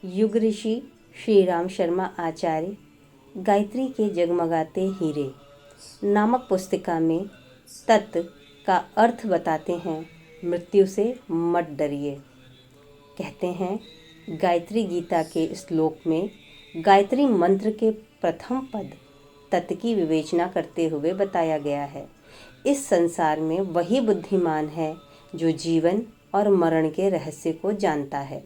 युग ऋषि श्री राम शर्मा आचार्य गायत्री के जगमगाते हीरे नामक पुस्तिका में तत्व का अर्थ बताते हैं। मृत्यु से मत डरिए। कहते हैं गायत्री गीता के श्लोक में गायत्री मंत्र के प्रथम पद तत्व की विवेचना करते हुए बताया गया है। इस संसार में वही बुद्धिमान है जो जीवन और मरण के रहस्य को जानता है,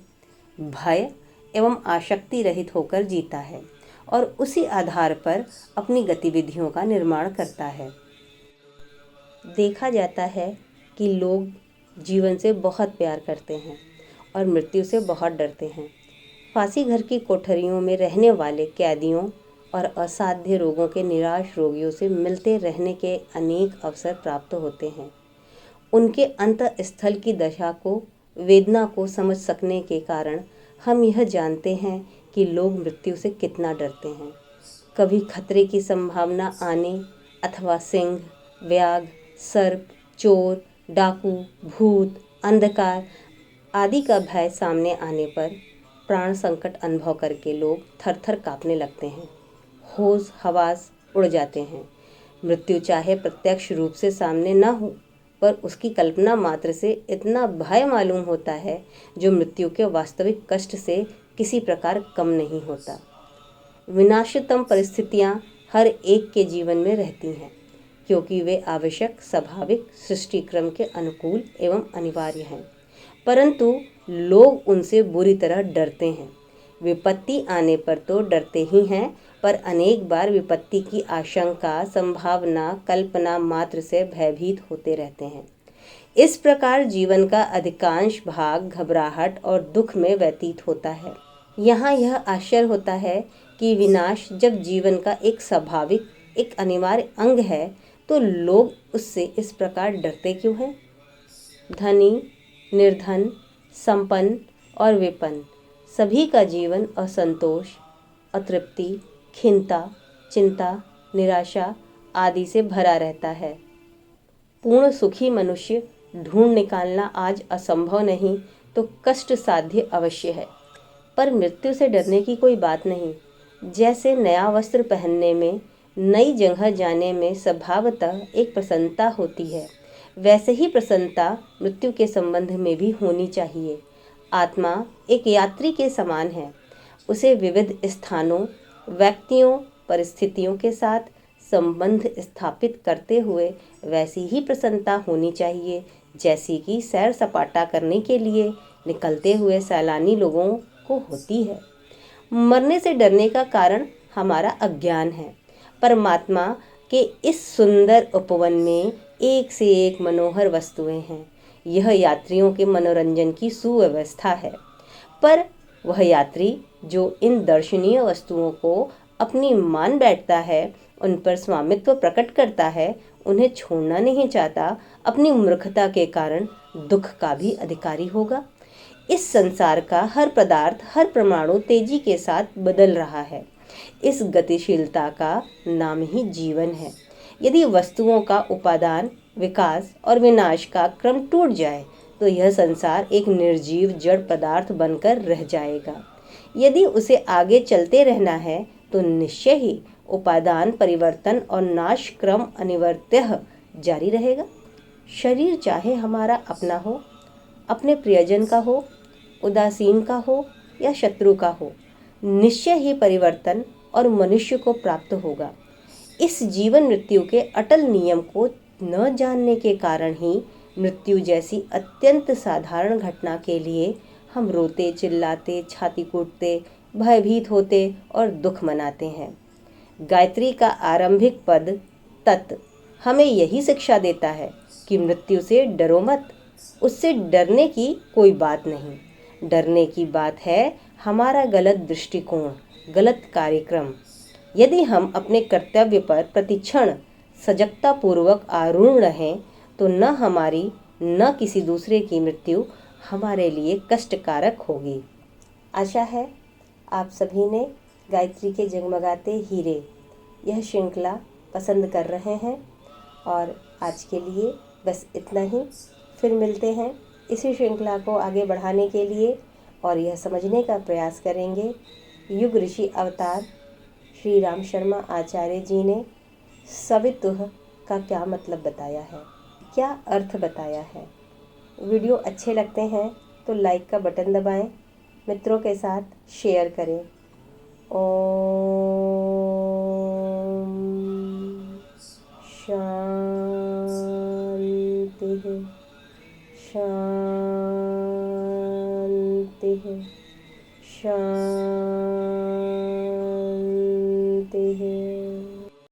भय एवं आसक्ति रहित होकर जीता है और उसी आधार पर अपनी गतिविधियों का निर्माण करता है। देखा जाता है कि लोग जीवन से बहुत प्यार करते हैं और मृत्यु से बहुत डरते हैं। फांसी घर की कोठरियों में रहने वाले कैदियों और असाध्य रोगों के निराश रोगियों से मिलते रहने के अनेक अवसर प्राप्त होते हैं। उनके अंतःस्थल की दशा को, वेदना को समझ सकने के कारण हम यह जानते हैं कि लोग मृत्यु से कितना डरते हैं। कभी खतरे की संभावना आने अथवा सिंह, व्याघ्र, सर्प, चोर, डाकू, भूत, अंधकार आदि का भय सामने आने पर प्राण संकट अनुभव करके लोग थर-थर कांपने लगते हैं, होश हवास उड़ जाते हैं। मृत्यु चाहे प्रत्यक्ष रूप से सामने न हो, पर उसकी कल्पना मात्र से इतना भय मालूम होता है जो मृत्यु के वास्तविक कष्ट से किसी प्रकार कम नहीं होता। विनाशतम परिस्थितियां हर एक के जीवन में रहती हैं, क्योंकि वे आवश्यक स्वाभाविक सृष्टि क्रम के अनुकूल एवं अनिवार्य हैं, परंतु लोग उनसे बुरी तरह डरते हैं। विपत्ति आने पर तो डरते ही हैं, पर अनेक बार विपत्ति की आशंका, संभावना, कल्पना मात्र से भयभीत होते रहते हैं। इस प्रकार जीवन का अधिकांश भाग घबराहट और दुख में व्यतीत होता है। यहाँ यह आश्चर्य होता है कि विनाश जब जीवन का एक स्वाभाविक, एक अनिवार्य अंग है, तो लोग उससे इस प्रकार डरते क्यों हैं? धनी, निर्धन, संपन्न और विपन्न सभी का जीवन असंतोष, अतृप्ति, खिन्नता, चिंता, निराशा आदि से भरा रहता है। पूर्ण सुखी मनुष्य ढूंढ निकालना आज असंभव नहीं तो कष्ट साध्य अवश्य है, पर मृत्यु से डरने की कोई बात नहीं। जैसे नया वस्त्र पहनने में, नई जगह जाने में स्वभावतः एक प्रसन्नता होती है, वैसे ही प्रसन्नता मृत्यु के संबंध में भी होनी चाहिए। आत्मा एक यात्री के समान है। उसे विविध स्थानों, व्यक्तियों, परिस्थितियों के साथ संबंध स्थापित करते हुए वैसी ही प्रसन्नता होनी चाहिए जैसी कि सैर सपाटा करने के लिए निकलते हुए सैलानी लोगों को होती है। मरने से डरने का कारण हमारा अज्ञान है। परमात्मा के इस सुंदर उपवन में एक से एक मनोहर वस्तुएं हैं। यह यात्रियों के मनोरंजन की सुव्यवस्था है, पर वह यात्री जो इन दर्शनीय वस्तुओं को अपनी मान बैठता है, उन पर स्वामित्व प्रकट करता है, उन्हें छोड़ना नहीं चाहता, अपनी मूर्खता के कारण दुख का भी अधिकारी होगा। इस संसार का हर पदार्थ, हर परमाणु तेजी के साथ बदल रहा है। इस गतिशीलता का नाम ही जीवन है। यदि वस्तुओं का उपादान, विकास और विनाश का क्रम टूट जाए तो यह संसार एक निर्जीव जड़ पदार्थ बनकर रह जाएगा। यदि उसे आगे चलते रहना है तो निश्चय ही उपादान परिवर्तन और नाश क्रम अनिवार्यतः जारी रहेगा। शरीर चाहे हमारा अपना हो, अपने प्रियजन का हो, उदासीन का हो या शत्रु का हो, निश्चय ही परिवर्तन और मनुष्य को प्राप्त होगा। इस जीवन मृत्यु के अटल नियम को न जानने के कारण ही मृत्यु जैसी अत्यंत साधारण घटना के लिए हम रोते, चिल्लाते, छाती कूटते, भयभीत होते और दुख मनाते हैं। गायत्री का आरंभिक पद तत् हमें यही शिक्षा देता है कि मृत्यु से डरो मत। उससे डरने की कोई बात नहीं। डरने की बात है हमारा गलत दृष्टिकोण, गलत कार्यक्रम। यदि हम अपने कर्तव्य पर प्रतिक्षण सजगता पूर्वक आरूढ़ रहें तो न हमारी न किसी दूसरे की मृत्यु हमारे लिए कष्टकारक होगी। आशा है आप सभी ने गायत्री के जगमगाते हीरे यह श्रृंखला पसंद कर रहे हैं, और आज के लिए बस इतना ही। फिर मिलते हैं इसी श्रृंखला को आगे बढ़ाने के लिए और यह समझने का प्रयास करेंगे युग ऋषि अवतार श्री राम शर्मा आचार्य जी ने सवितुह का क्या मतलब बताया है, क्या अर्थ बताया है। वीडियो अच्छे लगते हैं तो लाइक का बटन दबाएं, मित्रों के साथ शेयर करें। ओम शांति शांति शांति।